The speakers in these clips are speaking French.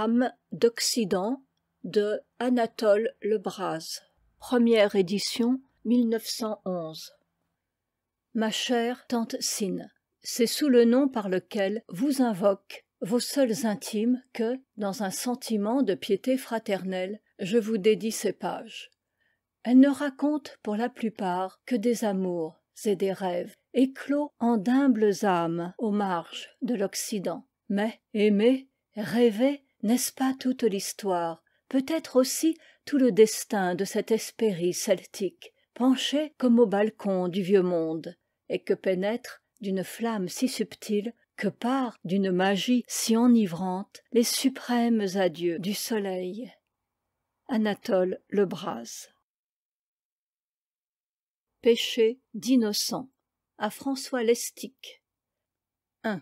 Âme d'Occident de Anatole Lebras. Première édition, 1911. Ma chère tante Cine, c'est sous le nom par lequel vous invoquent vos seuls intimes que, dans un sentiment de piété fraternelle, je vous dédie ces pages. Elles ne racontent pour la plupart que des amours et des rêves, éclos en d'humbles âmes aux marges de l'Occident. Mais aimer, rêver, n'est-ce pas toute l'histoire, peut-être aussi tout le destin de cette Hespérie celtique, penchée comme au balcon du vieux monde, et que pénètrent, d'une flamme si subtile, que part d'une magie si enivrante, les suprêmes adieux du soleil. Anatole Lebras. Péché d'innocent à François Lestic. 1.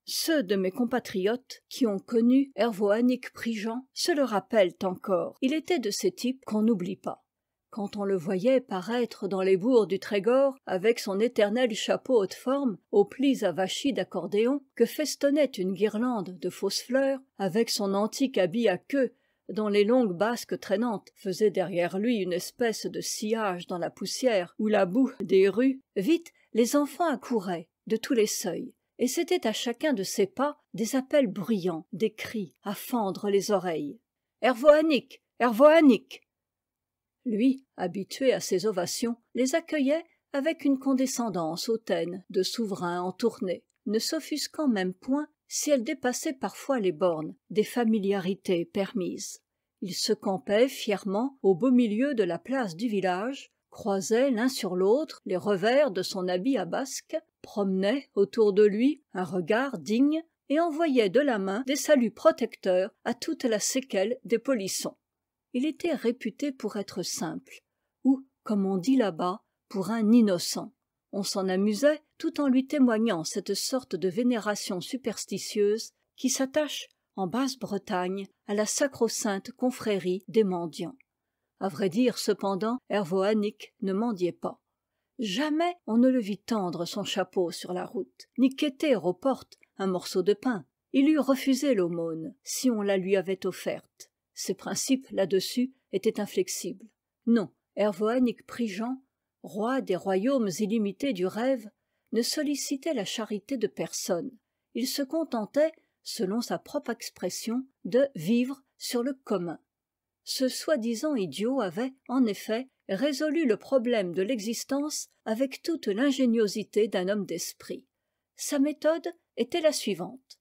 Ceux de mes compatriotes qui ont connu Ervoanic Prigent se le rappellent encore. Il était de ces types qu'on n'oublie pas. Quand on le voyait paraître dans les bourgs du Trégor avec son éternel chapeau haute forme, aux plis avachis d'accordéon, que festonnait une guirlande de fausses fleurs, avec son antique habit à queue, dont les longues basques traînantes faisaient derrière lui une espèce de sillage dans la poussière ou la boue des rues, vite les enfants accouraient de tous les seuils, et c'était à chacun de ses pas des appels bruyants, des cris à fendre les oreilles. « Ervoanic ! Ervoanic !» Lui, habitué à ces ovations, les accueillait avec une condescendance hautaine de souverain en tournée, ne s'offusquant même point si elle dépassait parfois les bornes des familiarités permises. Il se campait fièrement au beau milieu de la place du village, croisait l'un sur l'autre les revers de son habit à basque, promenait autour de lui un regard digne et envoyait de la main des saluts protecteurs à toute la séquelle des polissons. Il était réputé pour être simple, ou, comme on dit là-bas, pour un innocent. On s'en amusait tout en lui témoignant cette sorte de vénération superstitieuse qui s'attache en Basse-Bretagne à la sacro-sainte confrérie des mendiants. À vrai dire, cependant, Ervoanic ne mendiait pas. Jamais on ne le vit tendre son chapeau sur la route, ni quêter aux portes un morceau de pain. Il eût refusé l'aumône si on la lui avait offerte. Ses principes là-dessus étaient inflexibles. Non, Ervoanic Prigent, roi des royaumes illimités du rêve, ne sollicitait la charité de personne. Il se contentait, selon sa propre expression, de vivre sur le commun. Ce soi-disant idiot avait, en effet, résolu le problème de l'existence avec toute l'ingéniosité d'un homme d'esprit. Sa méthode était la suivante.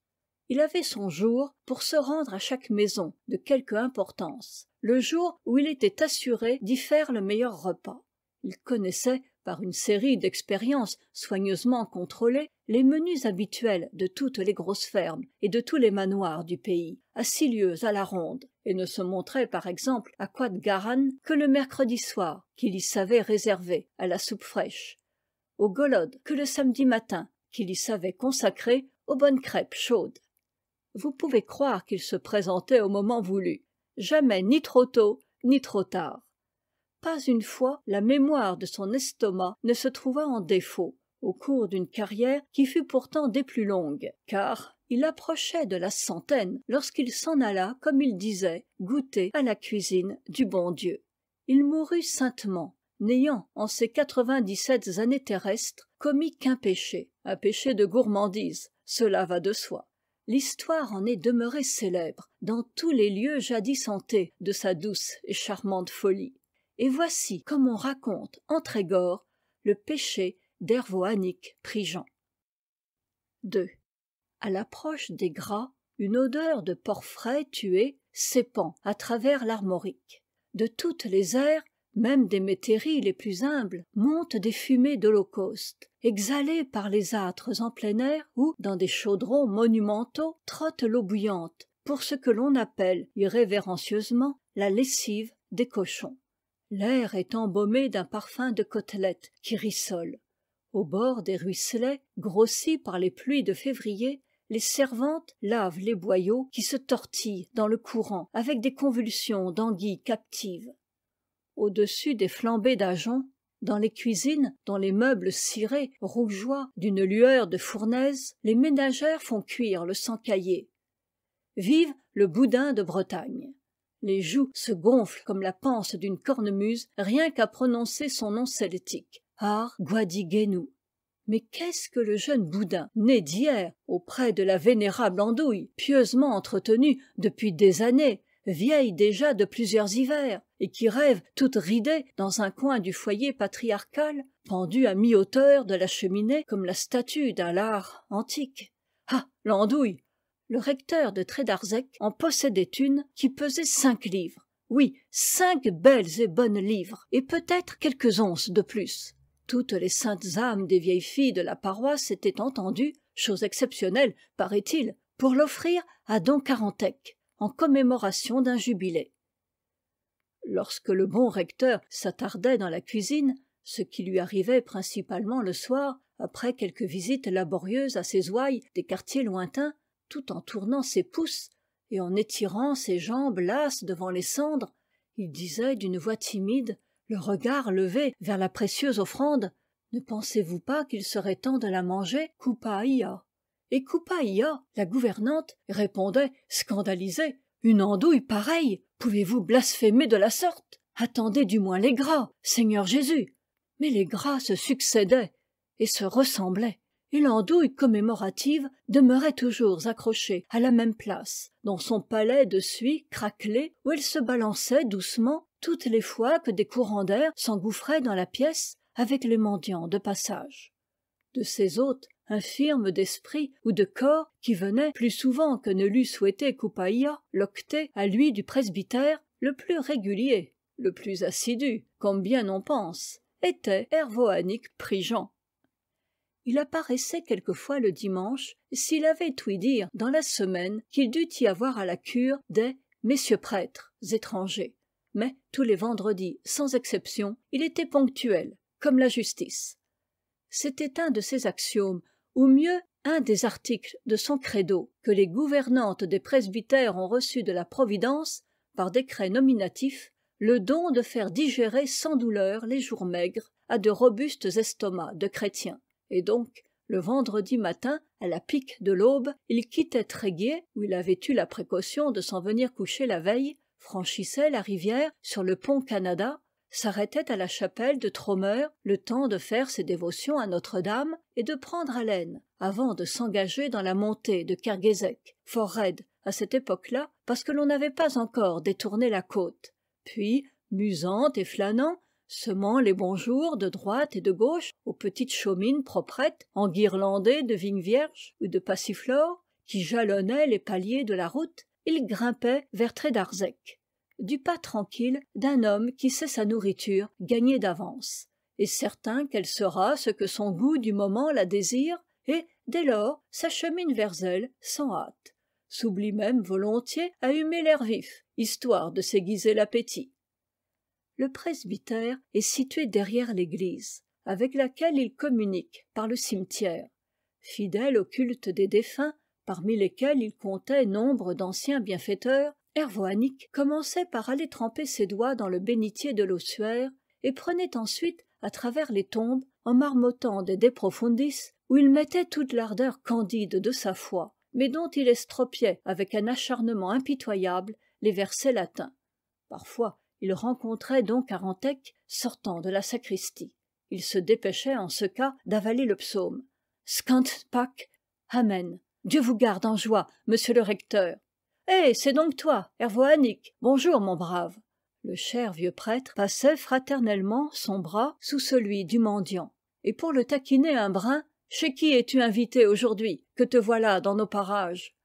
Il avait son jour pour se rendre à chaque maison de quelque importance, le jour où il était assuré d'y faire le meilleur repas. Il connaissait, par une série d'expériences soigneusement contrôlées, les menus habituels de toutes les grosses fermes et de tous les manoirs du pays, à 6 lieues à la ronde, et ne se montrait par exemple à Quat'Garan que le mercredi soir, qu'il y savait réservé à la soupe fraîche, au Golod que le samedi matin, qu'il y savait consacrer aux bonnes crêpes chaudes. Vous pouvez croire qu'il se présentait au moment voulu, jamais ni trop tôt ni trop tard. Pas une fois la mémoire de son estomac ne se trouva en défaut, au cours d'une carrière qui fut pourtant des plus longues, car il approchait de la centaine lorsqu'il s'en alla, comme il disait, goûter à la cuisine du bon Dieu. Il mourut saintement, n'ayant, en ses 97 années terrestres, commis qu'un péché, un péché de gourmandise, cela va de soi. L'histoire en est demeurée célèbre dans tous les lieux jadis hantés de sa douce et charmante folie. Et voici comme on raconte en Trégor le péché d'Ervoanic Prigent. 2. À l'approche des gras, une odeur de porc frais tué s'épand à travers l'armorique. De toutes les aires, même des métairies les plus humbles, montent des fumées d'holocauste, exhalées par les âtres en plein air où, dans des chaudrons monumentaux, trotte l'eau bouillante pour ce que l'on appelle irrévérencieusement la lessive des cochons. L'air est embaumé d'un parfum de côtelettes qui rissole. Au bord des ruisselets, grossis par les pluies de février, les servantes lavent les boyaux qui se tortillent dans le courant avec des convulsions d'anguilles captives. Au-dessus des flambées d'ajoncs, dans les cuisines dont les meubles cirés rougeoient d'une lueur de fournaise, les ménagères font cuire le sang caillé. Vive le boudin de Bretagne. Les joues se gonflent comme la panse d'une cornemuse rien qu'à prononcer son nom celtique, Ar Gwadigénou. Mais qu'est-ce que le jeune boudin, né d'hier, auprès de la vénérable andouille, pieusement entretenue depuis des années, vieille déjà de plusieurs hivers, et qui rêve toute ridée dans un coin du foyer patriarcal, pendue à mi-hauteur de la cheminée comme la statue d'un lard antique. Ah, l'andouille! Le recteur de Trédarzec en possédait une qui pesait 5 livres. Oui, 5 belles et bonnes livres, et peut-être quelques onces de plus. Toutes les saintes âmes des vieilles filles de la paroisse étaient entendues, chose exceptionnelle, paraît-il, pour l'offrir à don Carantec, en commémoration d'un jubilé. Lorsque le bon recteur s'attardait dans la cuisine, ce qui lui arrivait principalement le soir, après quelques visites laborieuses à ses ouailles des quartiers lointains, tout en tournant ses pouces et en étirant ses jambes lasses devant les cendres, il disait d'une voix timide, le regard levé vers la précieuse offrande: « Ne pensez-vous pas qu'il serait temps de la manger, Kupaïa ?» Et Kupaïa, la gouvernante, répondait, scandalisée: « Une andouille pareille, pouvez-vous blasphémer de la sorte? Attendez du moins les gras, Seigneur Jésus !» Mais les gras se succédaient et se ressemblaient, et l'andouille commémorative demeurait toujours accrochée à la même place, dans son palais de suie craquelé, où elle se balançait doucement toutes les fois que des courants d'air s'engouffraient dans la pièce avec les mendiants de passage. De ces hôtes, infirmes d'esprit ou de corps, qui venaient, plus souvent que ne l'eût souhaité Kupaïa, l'octet à lui du presbytère, le plus régulier, le plus assidu, comme bien on pense, était Ervoanique Prigent. Il apparaissait quelquefois le dimanche, s'il avait ouï dire dans la semaine qu'il dût y avoir à la cure des messieurs prêtres étrangers. Mais tous les vendredis, sans exception, il était ponctuel, comme la justice. C'était un de ses axiomes, ou mieux un des articles de son credo, que les gouvernantes des presbytères ont reçu de la Providence, par décret nominatif, le don de faire digérer sans douleur les jours maigres à de robustes estomacs de chrétiens. Et donc, le vendredi matin, à la pique de l'aube, il quittait Tréguier, où il avait eu la précaution de s'en venir coucher la veille, franchissait la rivière sur le pont Canada, s'arrêtait à la chapelle de Trômeur, le temps de faire ses dévotions à Notre-Dame et de prendre haleine, avant de s'engager dans la montée de Kerguézec, fort raide à cette époque-là, parce que l'on n'avait pas encore détourné la côte. Puis, musant et flânant, semant les bonjours de droite et de gauche aux petites chaumines proprettes, enguirlandées de vignes vierges ou de passiflores, qui jalonnaient les paliers de la route, il grimpait vers Trédarzec, du pas tranquille d'un homme qui sait sa nourriture gagnée d'avance, et certain qu'elle sera ce que son goût du moment la désire, et, dès lors, s'achemine vers elle sans hâte, s'oublie même volontiers à humer l'air vif, histoire de s'aiguiser l'appétit. Le presbytère est situé derrière l'église, avec laquelle il communique par le cimetière. Fidèle au culte des défunts, parmi lesquels il comptait nombre d'anciens bienfaiteurs, Ervoanique commençait par aller tremper ses doigts dans le bénitier de l'ossuaire et prenait ensuite à travers les tombes en marmottant des De Profundis où il mettait toute l'ardeur candide de sa foi, mais dont il estropiait avec un acharnement impitoyable les versets latins. Parfois, il rencontrait don Carantec sortant de la sacristie. Il se dépêchait en ce cas d'avaler le psaume. « Scant Pac, Amen. Dieu vous garde en joie, monsieur le recteur. »« Eh, c'est donc toi, Ervoanique. Bonjour, mon brave. » Le cher vieux prêtre passait fraternellement son bras sous celui du mendiant. Et pour le taquiner un brin, « Chez qui es-tu invité aujourd'hui, que te voilà dans nos parages ?»«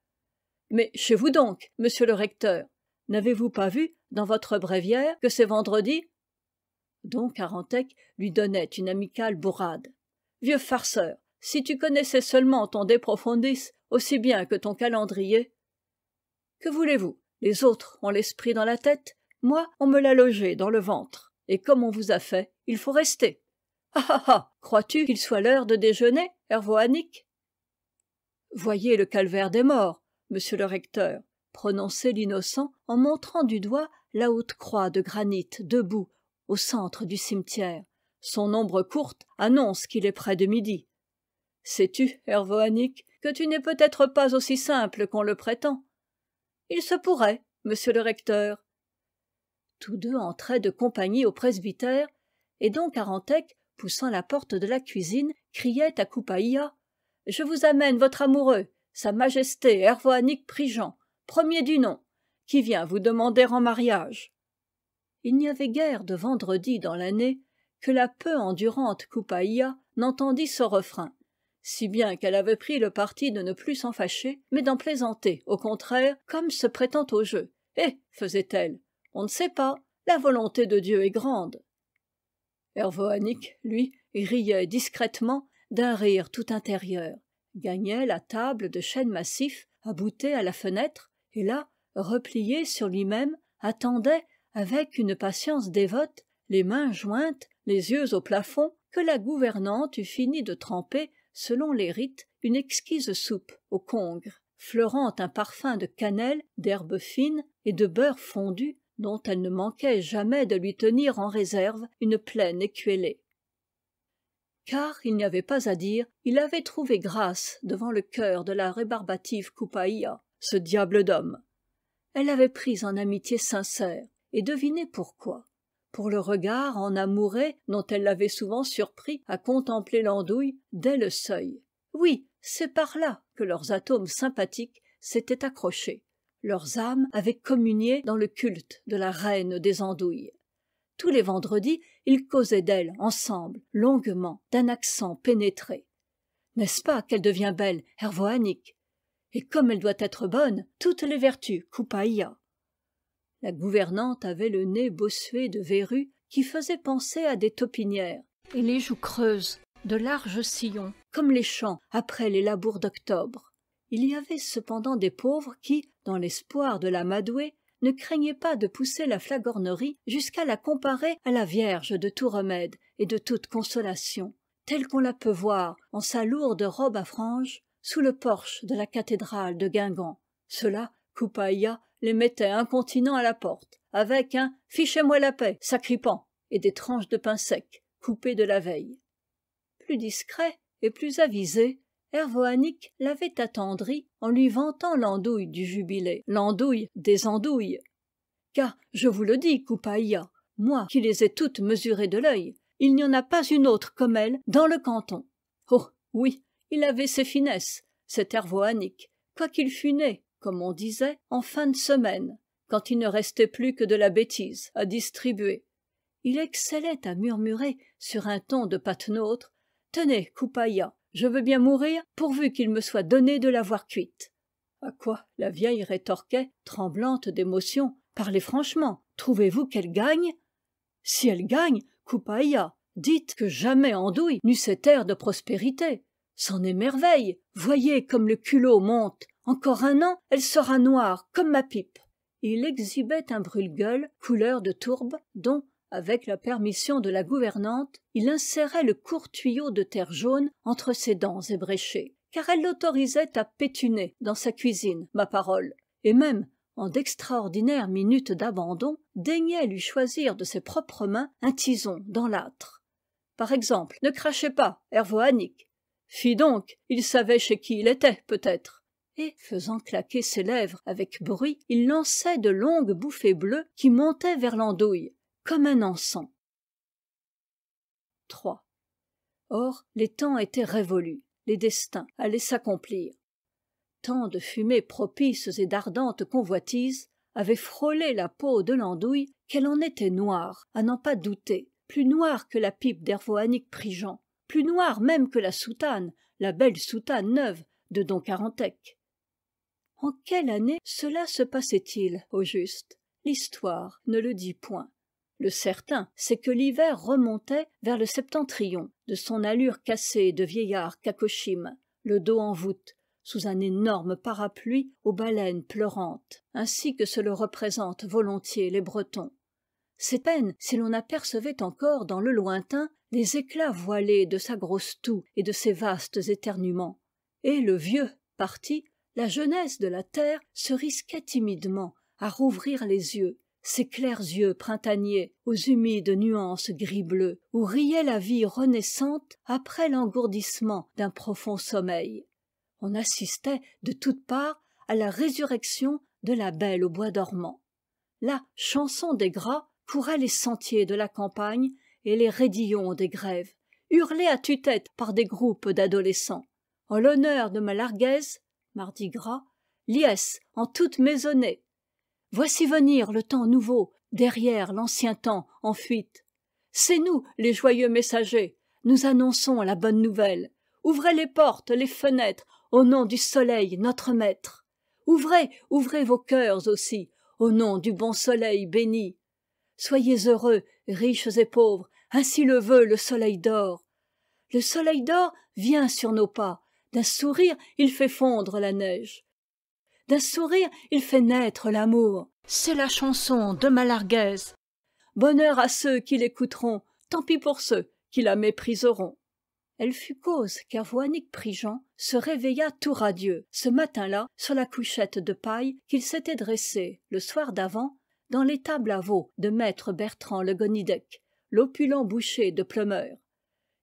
Mais chez vous donc, monsieur le recteur. N'avez-vous pas vu, dans votre bréviaire, que c'est vendredi ?» Don Carantec lui donnait une amicale bourrade. « Vieux farceur, si tu connaissais seulement ton De Profundis aussi bien que ton calendrier. » Que voulez-vous? Les autres ont l'esprit dans la tête, moi on me l'a logé dans le ventre. Et comme on vous a fait, il faut rester. Ah ah ah! Crois-tu qu'il soit l'heure de déjeuner, Ervoanique? Voyez le calvaire des morts, monsieur le recteur, prononçait l'innocent en montrant du doigt la haute croix de granit debout au centre du cimetière. Son ombre courte annonce qu'il est près de midi. Sais-tu, Ervoanique, que tu n'es peut-être pas aussi simple qu'on le prétend? Il se pourrait, monsieur le recteur. Tous deux entraient de compagnie au presbytère, et don Carantec, poussant la porte de la cuisine, criait à Coupaïa: « Je vous amène votre amoureux, sa majesté Hervoanique Prigent, premier du nom, qui vient vous demander en mariage. » Il n'y avait guère de vendredi dans l'année que la peu endurante Coupaïa n'entendit ce refrain, si bien qu'elle avait pris le parti de ne plus s'en fâcher, mais d'en plaisanter, au contraire, comme se prêtant au jeu. « Eh, faisait-elle, on ne sait pas, la volonté de Dieu est grande. » Hervoanique, lui, riait discrètement d'un rire tout intérieur, gagnait la table de chêne massif, abouté à la fenêtre, et là, replié sur lui-même, attendait, avec une patience dévote, les mains jointes, les yeux au plafond, que la gouvernante eût fini de tremper, selon les rites, une exquise soupe au congre, fleurant un parfum de cannelle, d'herbes fines et de beurre fondu, dont elle ne manquait jamais de lui tenir en réserve une pleine écuellée. Car, il n'y avait pas à dire, il avait trouvé grâce devant le cœur de la rébarbative Coupaïa, ce diable d'homme. Elle l'avait pris en amitié sincère, et devinez pourquoi. Pour le regard enamouré dont elle l'avait souvent surpris à contempler l'andouille dès le seuil. Oui, c'est par là que leurs atomes sympathiques s'étaient accrochés. Leurs âmes avaient communié dans le culte de la reine des andouilles. Tous les vendredis, ils causaient d'elle, ensemble, longuement, d'un accent pénétré. N'est-ce pas qu'elle devient belle, Hervoanique? Et comme elle doit être bonne, toutes les vertus, Coupaïa. La gouvernante avait le nez bossué de verrues qui faisaient penser à des taupinières, et les joues creuses, de larges sillons, comme les champs après les labours d'octobre. Il y avait cependant des pauvres qui, dans l'espoir de l'amadouer, ne craignaient pas de pousser la flagornerie jusqu'à la comparer à la Vierge de tout remède et de toute consolation, telle qu'on la peut voir en sa lourde robe à franges sous le porche de la cathédrale de Guingamp. Cela, Coupaïa les mettait incontinents à la porte, avec un « fichez-moi la paix, sacripant !» et des tranches de pain sec, coupées de la veille. Plus discret et plus avisé, Hervoanique l'avait attendri en lui vantant l'andouille du jubilé, l'andouille des andouilles. Car, je vous le dis, Coupaïa, moi qui les ai toutes mesurées de l'œil, il n'y en a pas une autre comme elle dans le canton. Oh, oui, il avait ses finesses, cet Hervoanique, quoiqu'il fût né, comme on disait, en fin de semaine, quand il ne restait plus que de la bêtise à distribuer. Il excellait à murmurer sur un ton de patenôtre: « Tenez, Coupaïa, je veux bien mourir pourvu qu'il me soit donné de l'avoir cuite. » À quoi la vieille rétorquait, tremblante d'émotion: « Parlez franchement, trouvez-vous qu'elle gagne? Si elle gagne, Coupaïa, dites que jamais andouille n'eut cet air de prospérité. C'en est merveille, voyez comme le culot monte. Encore un an, elle sera noire comme ma pipe. » Et il exhibait un brûle-gueule couleur de tourbe dont, avec la permission de la gouvernante, il insérait le court tuyau de terre jaune entre ses dents ébréchées, car elle l'autorisait à pétuner dans sa cuisine, ma parole, et même, en d'extraordinaires minutes d'abandon, daignait lui choisir de ses propres mains un tison dans l'âtre. Par exemple, ne crachez pas, Hervoanique. Fi donc, il savait chez qui il était, peut-être. Et, faisant claquer ses lèvres avec bruit, il lançait de longues bouffées bleues qui montaient vers l'andouille, comme un encens. 3. Or, les temps étaient révolus, les destins allaient s'accomplir. Tant de fumées propices et d'ardentes convoitises avaient frôlé la peau de l'andouille qu'elle en était noire, à n'en pas douter, plus noire que la pipe d'Hervoanique Prigent, plus noire même que la soutane, la belle soutane neuve de don Carantec. En quelle année cela se passait-il, au juste? L'histoire ne le dit point. Le certain, c'est que l'hiver remontait vers le septentrion, de son allure cassée de vieillard cacochime, le dos en voûte, sous un énorme parapluie aux baleines pleurantes, ainsi que se le représentent volontiers les Bretons. C'est peine si l'on apercevait encore dans le lointain les éclats voilés de sa grosse toux et de ses vastes éternuements. Et le vieux parti, la jeunesse de la terre se risquait timidement à rouvrir les yeux, ses clairs yeux printaniers aux humides nuances gris-bleu, où riait la vie renaissante après l'engourdissement d'un profond sommeil. On assistait de toutes parts à la résurrection de la belle au bois dormant. La chanson des gras courait les sentiers de la campagne et les raidillons des grèves, hurlée à tue-tête par des groupes d'adolescents. En l'honneur de Malarguez, mardi gras, liesse en toute maisonnée. Voici venir le temps nouveau, derrière l'ancien temps en fuite. C'est nous, les joyeux messagers, nous annonçons la bonne nouvelle. Ouvrez les portes, les fenêtres, au nom du soleil, notre maître. Ouvrez, ouvrez vos cœurs aussi, au nom du bon soleil béni. Soyez heureux, riches et pauvres, ainsi le veut le soleil d'or. Le soleil d'or vient sur nos pas, d'un sourire il fait fondre la neige. D'un sourire il fait naître l'amour. C'est la chanson de Malarguez. Bonheur à ceux qui l'écouteront, tant pis pour ceux qui la mépriseront. Elle fut cause qu'Hervoanique Prigent se réveilla tout radieux ce matin-là sur la couchette de paille qu'il s'était dressée le soir d'avant dans l'étable à veau de maître Bertrand Le Gonidec, l'opulent boucher de Pleumeur.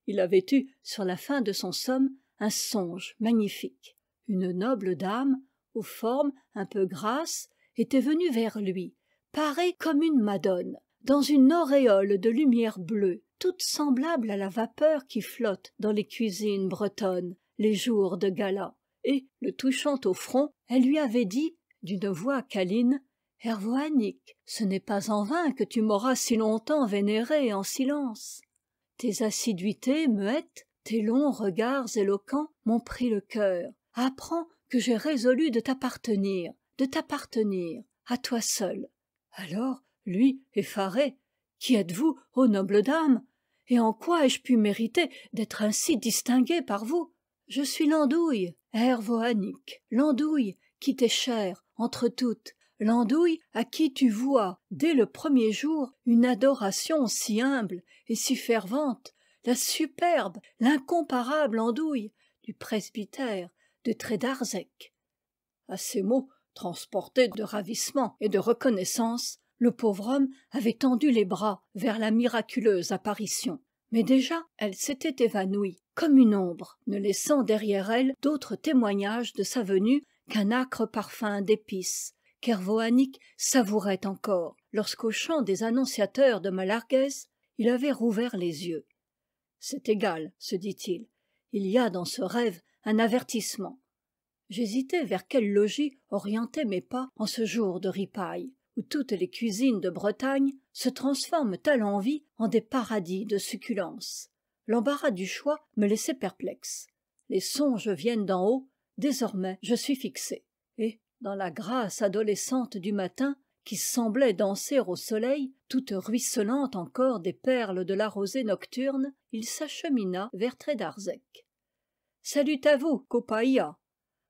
Il avait eu, sur la fin de son somme, un songe magnifique. Une noble dame, aux formes un peu grasses, était venue vers lui, parée comme une madone, dans une auréole de lumière bleue, toute semblable à la vapeur qui flotte dans les cuisines bretonnes les jours de gala, et, le touchant au front, elle lui avait dit, d'une voix câline, « Hervoanique, ce n'est pas en vain que tu m'auras si longtemps vénéré en silence. Tes assiduités muettes, tes longs regards éloquents m'ont pris le cœur. Apprends que j'ai résolu de t'appartenir à toi seul. » Alors, lui, effaré, « Qui êtes-vous, ô noble dame? Et en quoi ai-je pu mériter d'être ainsi distingué par vous? Je suis l'andouille, Hervoanique, l'andouille qui t'est chère entre toutes, l'andouille à qui tu vouas, dès le premier jour, une adoration si humble et si fervente, la superbe, l'incomparable andouille du presbytère de Trédarzec. » À ces mots, transporté de ravissement et de reconnaissance, le pauvre homme avait tendu les bras vers la miraculeuse apparition. Mais déjà, elle s'était évanouie, comme une ombre, ne laissant derrière elle d'autre témoignage de sa venue qu'un âcre parfum d'épices, qu'Hervoanique savourait encore, lorsqu'au chant des annonciateurs de Malarguez, il avait rouvert les yeux. « C'est égal, se dit-il, il y a dans ce rêve un avertissement. » J'hésitais vers quel logis orienter mes pas en ce jour de ripaille, où toutes les cuisines de Bretagne se transforment à l'envi en des paradis de succulence. L'embarras du choix me laissait perplexe. Les songes viennent d'en haut, désormais je suis fixé. Et, dans la grâce adolescente du matin, qui semblait danser au soleil, toute ruisselante encore des perles de la rosée nocturne, il s'achemina vers Trédarzec. « Salut à vous, Copaïa !»«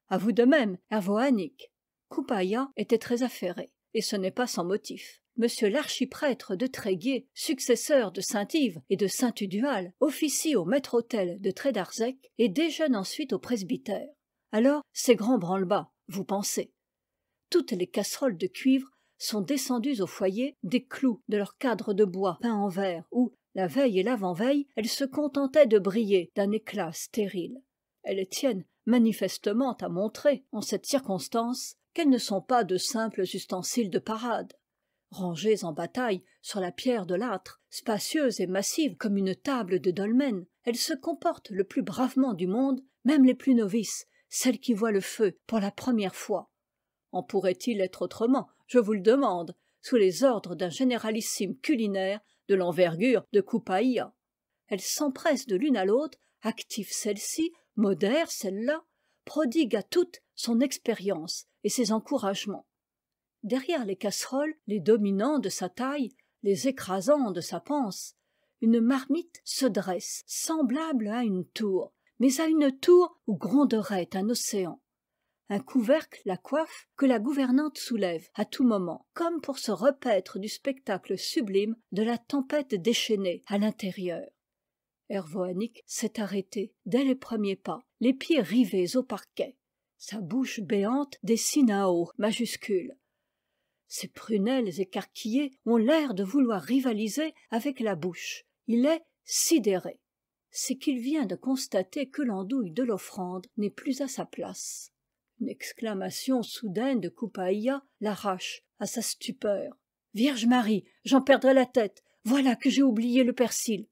À vous de même, Hervoanique !» Coupaya était très affairé, et ce n'est pas sans motif. Monsieur l'archiprêtre de Tréguier, successeur de Saint-Yves et de Saint-Tudual, officie au maître-autel de Trédarzec et déjeune ensuite au presbytère. Alors, c'est grand branle-bas, vous pensez. Toutes les casseroles de cuivre sont descendues au foyer des clous de leur cadre de bois peint en vert où, la veille et l'avant-veille, elles se contentaient de briller d'un éclat stérile. Elles tiennent manifestement à montrer, en cette circonstance, qu'elles ne sont pas de simples ustensiles de parade. Rangées en bataille sur la pierre de l'âtre, spacieuse et massive comme une table de dolmen, elles se comportent le plus bravement du monde, même les plus novices, celles qui voient le feu pour la première fois. En pourrait-il être autrement, je vous le demande, sous les ordres d'un généralissime culinaire de l'envergure de Coupaya? Elles s'empressent de l'une à l'autre, active celle-ci, modère celle-là, prodigue à toutes son expérience et ses encouragements. Derrière les casseroles, les dominants de sa taille, les écrasants de sa panse, une marmite se dresse, semblable à une tour, mais à une tour où gronderait un océan. Un couvercle la coiffe que la gouvernante soulève à tout moment, comme pour se repaître du spectacle sublime de la tempête déchaînée à l'intérieur. Hervoanique s'est arrêté dès les premiers pas, les pieds rivés au parquet. Sa bouche béante dessine un O majuscule. Ses prunelles écarquillées ont l'air de vouloir rivaliser avec la bouche. Il est sidéré. C'est qu'il vient de constater que l'andouille de l'offrande n'est plus à sa place. Une exclamation soudaine de Coupaïa l'arrache à sa stupeur. Vierge Marie, j'en perdrais la tête. Voilà que j'ai oublié le persil.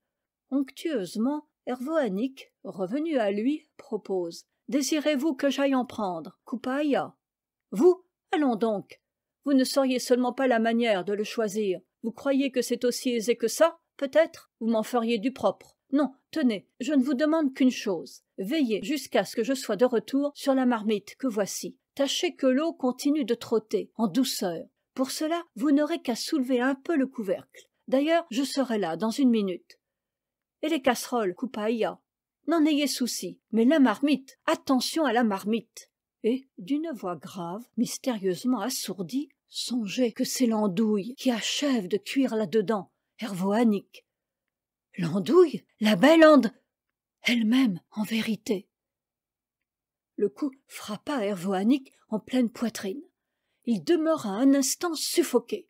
Onctueusement, Hervoannick, revenu à lui, propose. Désirez-vous que j'aille en prendre, Coupaïa? Vous? Allons donc. Vous ne sauriez seulement pas la manière de le choisir. Vous croyez que c'est aussi aisé que ça, peut-être? Vous m'en feriez du propre. Non, tenez, je ne vous demande qu'une chose. Veillez jusqu'à ce que je sois de retour sur la marmite que voici. Tâchez que l'eau continue de trotter, en douceur. Pour cela, vous n'aurez qu'à soulever un peu le couvercle. D'ailleurs, je serai là dans une minute. Et les casseroles, Coupaïa? N'en ayez souci, mais la marmite, attention à la marmite. Et, d'une voix grave, mystérieusement assourdie, songez que c'est l'andouille qui achève de cuire là-dedans, Hervoannick. L'andouille? La belle elle-même, en vérité. Le coup frappa Hervoannick en pleine poitrine. Il demeura un instant suffoqué.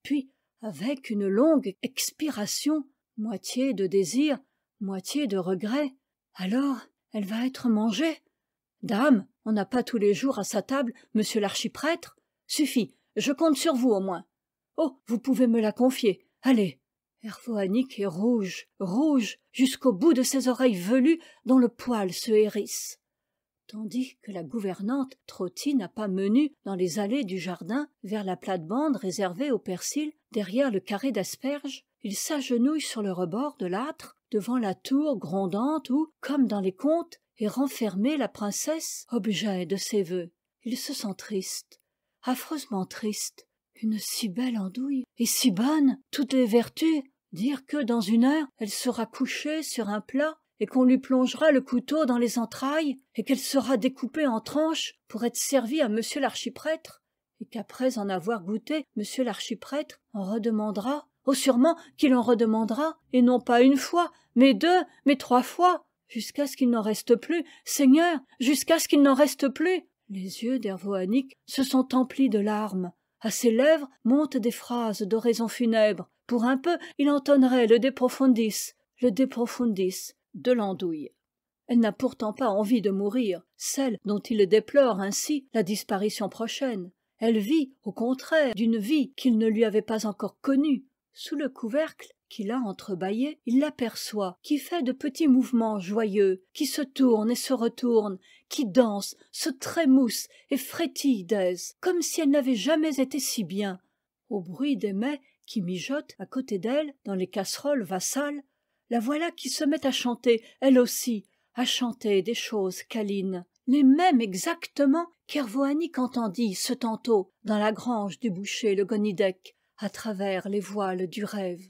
Puis, avec une longue expiration, moitié de désir, moitié de regret, alors elle va être mangée? Dame, on n'a pas tous les jours à sa table monsieur l'archiprêtre. Suffit, je compte sur vous au moins. Oh, vous pouvez me la confier. Allez. Hervoannick est rouge, rouge, jusqu'au bout de ses oreilles velues dont le poil se hérisse. Tandis que la gouvernante trottine à pas menus dans les allées du jardin vers la plate-bande réservée au persil derrière le carré d'asperges, il s'agenouille sur le rebord de l'âtre devant la tour grondante où, comme dans les contes, est renfermée la princesse, objet de ses vœux. Il se sent triste, affreusement triste. Une si belle andouille, et si bonne, toutes les vertus. Dire que dans une heure, elle sera couchée sur un plat, et qu'on lui plongera le couteau dans les entrailles, et qu'elle sera découpée en tranches pour être servie à monsieur l'archiprêtre, et qu'après en avoir goûté, monsieur l'archiprêtre en redemandera, oh sûrement qu'il en redemandera, et non pas une fois, mais deux, mais trois fois, jusqu'à ce qu'il n'en reste plus, Seigneur, jusqu'à ce qu'il n'en reste plus. Les yeux d'Hervoannick se sont emplis de larmes. À ses lèvres montent des phrases d'oraison funèbre. Pour un peu, il entonnerait le De profundis de l'andouille. Elle n'a pourtant pas envie de mourir, celle dont il déplore ainsi la disparition prochaine. Elle vit, au contraire, d'une vie qu'il ne lui avait pas encore connue. Sous le couvercle qu'il a entrebâillé, il l'aperçoit, qui fait de petits mouvements joyeux, qui se tourne et se retourne, qui danse, se trémousse et frétille d'aise, comme si elle n'avait jamais été si bien. Au bruit des mets qui mijotent à côté d'elle dans les casseroles vassales, la voilà qui se met à chanter, elle aussi, à chanter des choses câlines, les mêmes exactement qu'Hervoannick entendit ce tantôt dans la grange du boucher le Gonidec, à travers les voiles du rêve.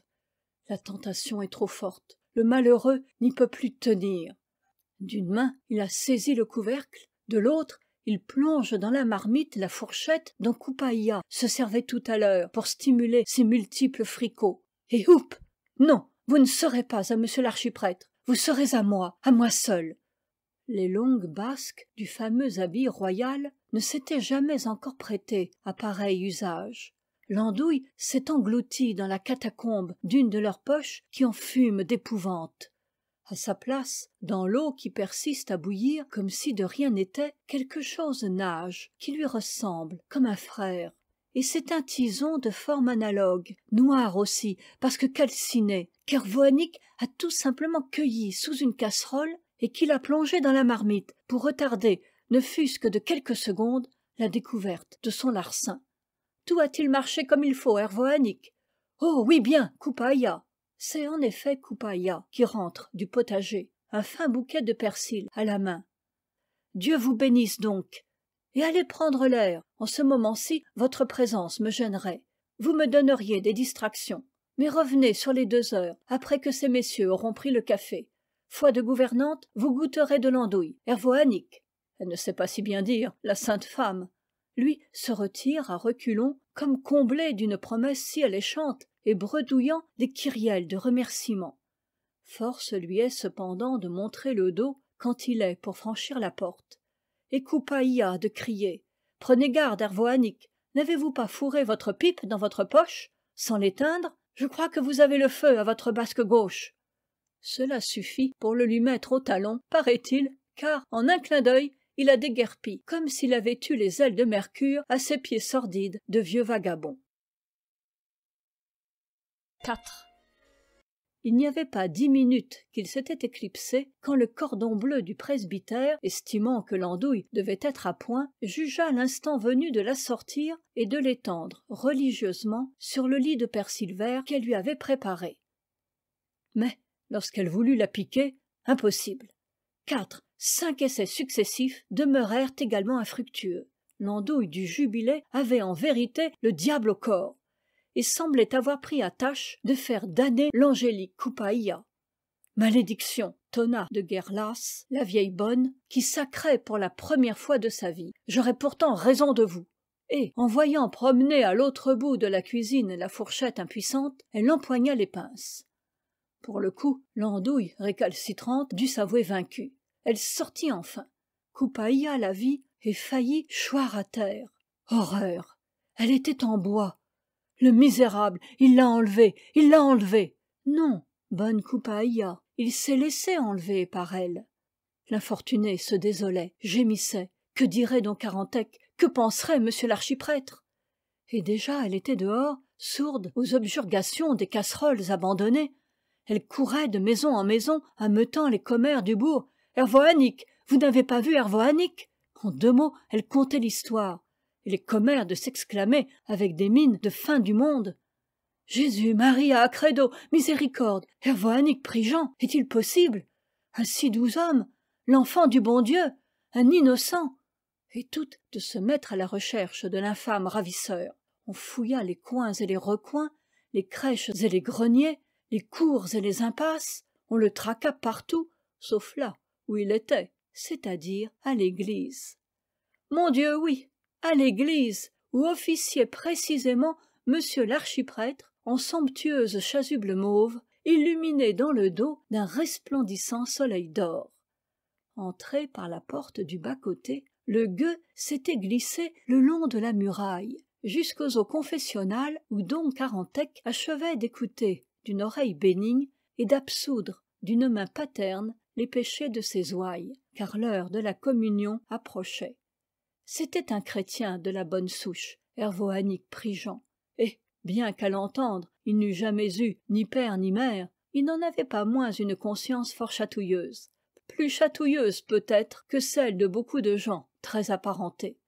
La tentation est trop forte, le malheureux n'y peut plus tenir. D'une main, il a saisi le couvercle, de l'autre, il plonge dans la marmite la fourchette dont Coupaïa se servait tout à l'heure pour stimuler ses multiples fricots. Et houp! Non, vous ne serez pas à monsieur l'archiprêtre, vous serez à moi seul. Les longues basques du fameux habit royal ne s'étaient jamais encore prêtées à pareil usage. L'andouille s'est engloutie dans la catacombe d'une de leurs poches qui en fume d'épouvante. À sa place, dans l'eau qui persiste à bouillir comme si de rien n'était, quelque chose nage, qui lui ressemble comme un frère. Et c'est un tison de forme analogue, noir aussi, parce que calciné, qu'Hervoannick a tout simplement cueilli sous une casserole et qu'il a plongé dans la marmite pour retarder, ne fût-ce que de quelques secondes, la découverte de son larcin. Tout a-t-il marché comme il faut, Hervoannick? Oh oui bien, Coupaïa. C'est en effet Coupaïa qui rentre du potager, un fin bouquet de persil à la main. Dieu vous bénisse donc. Et allez prendre l'air. En ce moment-ci, votre présence me gênerait. Vous me donneriez des distractions. Mais revenez sur les 2 heures, après que ces messieurs auront pris le café. Foi de gouvernante, vous goûterez de l'andouille, Hervoannick. Elle ne sait pas si bien dire, la sainte femme. Lui se retire à reculons, comme comblé d'une promesse si alléchante, et bredouillant des kyrielles de remerciements. Force lui est cependant de montrer le dos quand il est pour franchir la porte. Et Coupaïa de crier « Prenez garde, Hervoannick, n'avez-vous pas fourré votre pipe dans votre poche? Sans l'éteindre, je crois que vous avez le feu à votre basque gauche. » Cela suffit pour le lui mettre au talon, paraît-il, car, en un clin d'œil, il a déguerpi comme s'il avait eu les ailes de Mercure à ses pieds sordides de vieux vagabond. 4. Il n'y avait pas 10 minutes qu'il s'était éclipsé quand le cordon bleu du presbytère, estimant que l'andouille devait être à point, jugea l'instant venu de la sortir et de l'étendre religieusement sur le lit de persil vert qu'elle lui avait préparé. Mais lorsqu'elle voulut la piquer, impossible. 4, 5 essais successifs demeurèrent également infructueux. L'andouille du jubilé avait en vérité le diable au corps et semblait avoir pris à tâche de faire damner l'angélique Coupaïa. Malédiction, tonna de guerre lasse la vieille bonne, qui sacrait pour la première fois de sa vie. J'aurais pourtant raison de vous. Et, en voyant promener à l'autre bout de la cuisine la fourchette impuissante, elle empoigna les pinces. Pour le coup, l'andouille récalcitrante dut s'avouer vaincue. Elle sortit enfin. Coupaïa la vit et faillit choir à terre. Horreur! Elle était en bois. Le misérable, il l'a enlevée, il l'a enlevée. Non, bonne Coupaïa, il s'est laissé enlever par elle. L'infortuné se désolait, gémissait. Que dirait don Carantec? Que penserait monsieur l'archiprêtre? Et déjà elle était dehors, sourde aux objurgations des casseroles abandonnées. Elle courait de maison en maison, ameutant les commères du bourg. « Hervoannick, vous n'avez pas vu Hervoannick ?» En 2 mots, elle contait l'histoire. Et les commères de s'exclamer avec des mines de fin du monde. « Jésus, Maria, Credo, miséricorde, Hervoannick Prigent, est-il possible? Un si doux homme, l'enfant du bon Dieu, un innocent !» Et toutes de se mettre à la recherche de l'infâme ravisseur. On fouilla les coins et les recoins, les crèches et les greniers, les cours et les impasses, on le traqua partout, sauf là où il était, c'est-à-dire à l'église. Mon Dieu, oui, à l'église, où officiait précisément monsieur l'archiprêtre en somptueuse chasuble mauve, illuminée dans le dos d'un resplendissant soleil d'or. Entré par la porte du bas-côté, le gueux s'était glissé le long de la muraille, jusqu'aux eaux confessionnales où don Carantec achevait d'écouter d'une oreille bénigne et d'absoudre d'une main paterne les péchés de ses ouailles, car l'heure de la communion approchait. C'était un chrétien de la bonne souche, Hervoannick Prigent, et, bien qu'à l'entendre, il n'eût jamais eu ni père ni mère, il n'en avait pas moins une conscience fort chatouilleuse, plus chatouilleuse peut-être que celle de beaucoup de gens très apparentés.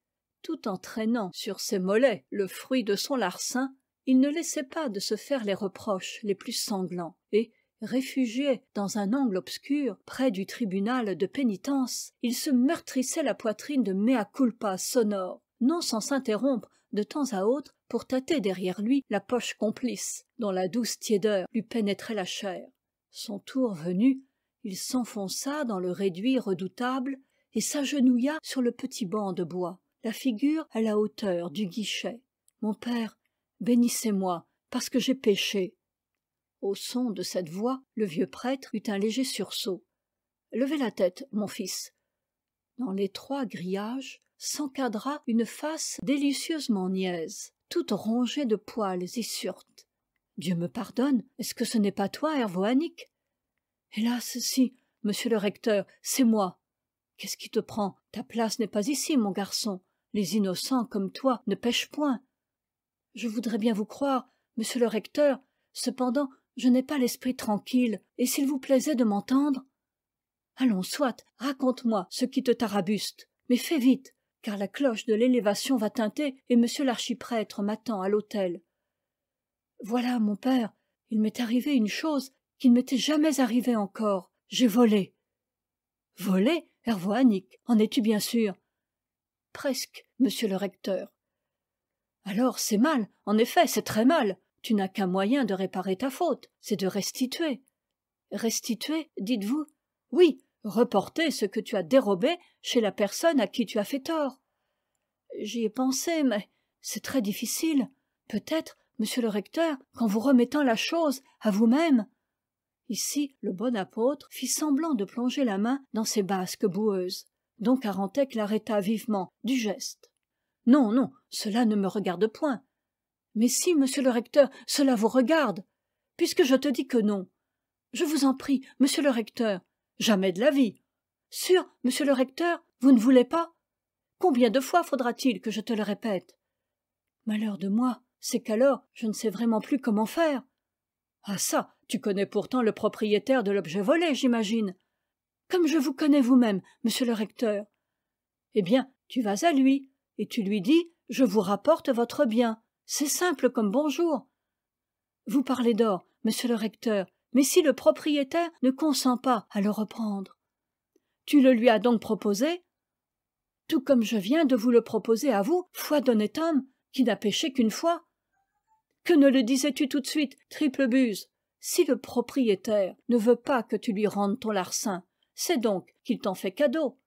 Tout en traînant sur ses mollets le fruit de son larcin, il ne laissait pas de se faire les reproches les plus sanglants, et, réfugié dans un angle obscur, près du tribunal de pénitence, il se meurtrissait la poitrine de mea culpa sonores, non sans s'interrompre de temps à autre pour tâter derrière lui la poche complice, dont la douce tiédeur lui pénétrait la chair. Son tour venu, il s'enfonça dans le réduit redoutable et s'agenouilla sur le petit banc de bois, la figure à la hauteur du guichet. « Mon père, bénissez-moi, parce que j'ai péché. » Au son de cette voix, le vieux prêtre eut un léger sursaut. « Levez la tête, mon fils. » Dans l'étroit grillage s'encadra une face délicieusement niaise, toute rongée de poils et surtes. « Dieu me pardonne, est-ce que ce n'est pas toi, Hervoannick? »« Hélas, si, monsieur le recteur, c'est moi. »« Qu'est-ce qui te prend? Ta place n'est pas ici, mon garçon. Les innocents comme toi ne pêchent point. »« Je voudrais bien vous croire, monsieur le recteur, cependant je n'ai pas l'esprit tranquille, et s'il vous plaisait de m'entendre. »« Allons, soit, raconte-moi ce qui te tarabuste, mais fais vite, car la cloche de l'élévation va tinter et monsieur l'archiprêtre m'attend à l'autel. »« Voilà, mon père, il m'est arrivé une chose qui ne m'était jamais arrivée encore. J'ai volé. »« Volé, Hervoannick, en es-tu bien sûr? »« Presque, monsieur le recteur. »« Alors c'est mal, en effet, c'est très mal. Tu n'as qu'un moyen de réparer ta faute, c'est de restituer. »« Restituer, dites-vous? » ?»« Oui, reporter ce que tu as dérobé chez la personne à qui tu as fait tort. »« J'y ai pensé, mais c'est très difficile. Peut-être, monsieur le recteur, qu'en vous remettant la chose à vous-même. » Ici, le bon apôtre fit semblant de plonger la main dans ses basques boueuses. Don Carantec l'arrêta vivement du geste. « Non, non, cela ne me regarde point. »« Mais si, monsieur le recteur, cela vous regarde, puisque je te dis que non. Je vous en prie, monsieur le recteur, jamais de la vie. Sûr, monsieur le recteur, vous ne voulez pas? Combien de fois faudra-t-il que je te le répète? Malheur de moi, c'est qu'alors je ne sais vraiment plus comment faire. Ah ça, tu connais pourtant le propriétaire de l'objet volé, j'imagine. Comme je vous connais vous-même, monsieur le recteur. Eh bien, tu vas à lui, et tu lui dis « Je vous rapporte votre bien ». C'est simple comme bonjour. Vous parlez d'or, monsieur le recteur, mais si le propriétaire ne consent pas à le reprendre? Tu le lui as donc proposé? Tout comme je viens de vous le proposer à vous, foi d'honnête homme, qui n'a péché qu'une fois. Que ne le disais-tu tout de suite, triple buse? Si le propriétaire ne veut pas que tu lui rendes ton larcin, c'est donc qu'il t'en fait cadeau.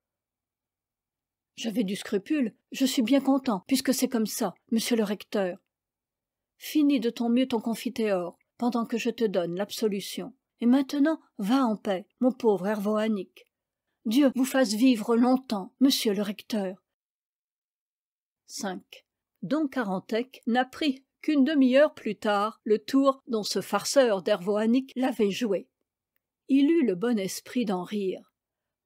J'avais du scrupule, je suis bien content, puisque c'est comme ça, monsieur le recteur. Finis de ton mieux ton confiteor, pendant que je te donne l'absolution. Et maintenant, va en paix, mon pauvre Hervoanique. Dieu vous fasse vivre longtemps, monsieur le recteur. 5. Don Carantec n'apprit qu'une demi-heure plus tard le tour dont ce farceur d'Hervoanique l'avait joué. Il eut le bon esprit d'en rire.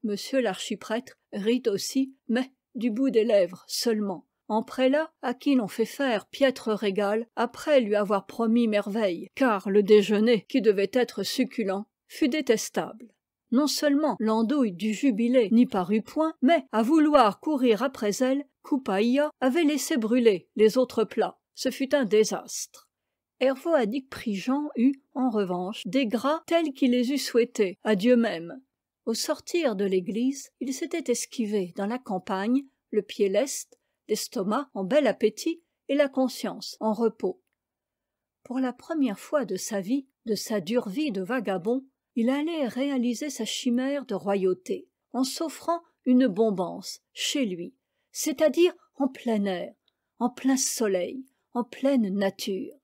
Monsieur l'archiprêtre rit aussi, mais du bout des lèvres seulement, en prélat à qui l'on fait faire piètre régal après lui avoir promis merveille, car le déjeuner, qui devait être succulent, fut détestable. Non seulement l'andouille du jubilé n'y parut point, mais, à vouloir courir après elle, Coupaïa avait laissé brûler les autres plats. Ce fut un désastre. Hervoanique Prigent eut, en revanche, des gras tels qu'il les eût souhaités à Dieu même. Au sortir de l'église, il s'était esquivé dans la campagne, le pied leste, l'estomac en bel appétit et la conscience en repos. Pour la première fois de sa vie, de sa dure vie de vagabond, il allait réaliser sa chimère de royauté, en s'offrant une bombance chez lui, c'est-à-dire en plein air, en plein soleil, en pleine nature.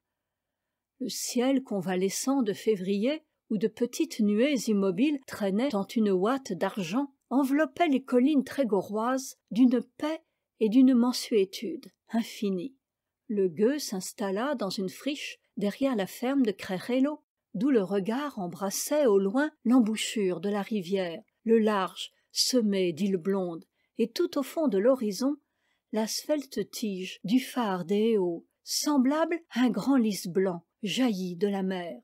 Le ciel convalescent de février, où de petites nuées immobiles traînaient en une ouate d'argent, enveloppait les collines trégorroises d'une paix et d'une mansuétude infinie. Le gueux s'installa dans une friche derrière la ferme de Crérello, d'où le regard embrassait au loin l'embouchure de la rivière, le large semé d'îles blondes, et tout au fond de l'horizon, la svelte tige du phare des Héauts, semblable à un grand lys blanc jailli de la mer.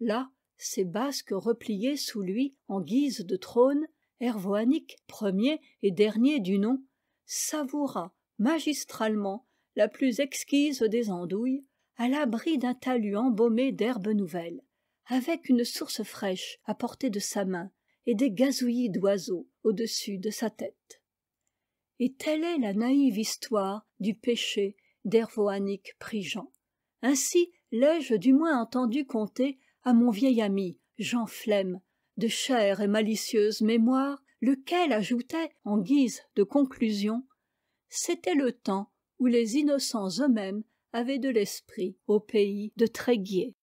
Là, ses basques repliées sous lui en guise de trône, Hervoanique, premier et dernier du nom, savoura magistralement la plus exquise des andouilles, à l'abri d'un talus embaumé d'herbes nouvelles, avec une source fraîche à portée de sa main et des gazouillis d'oiseaux au-dessus de sa tête. Et telle est la naïve histoire du péché d'Hervoanique Prigent. Ainsi l'ai-je du moins entendu conter à mon vieil ami Jean Flem, de chère et malicieuse mémoire, lequel ajoutait, en guise de conclusion, « C'était le temps où les innocents eux-mêmes avaient de l'esprit au pays de Tréguier. »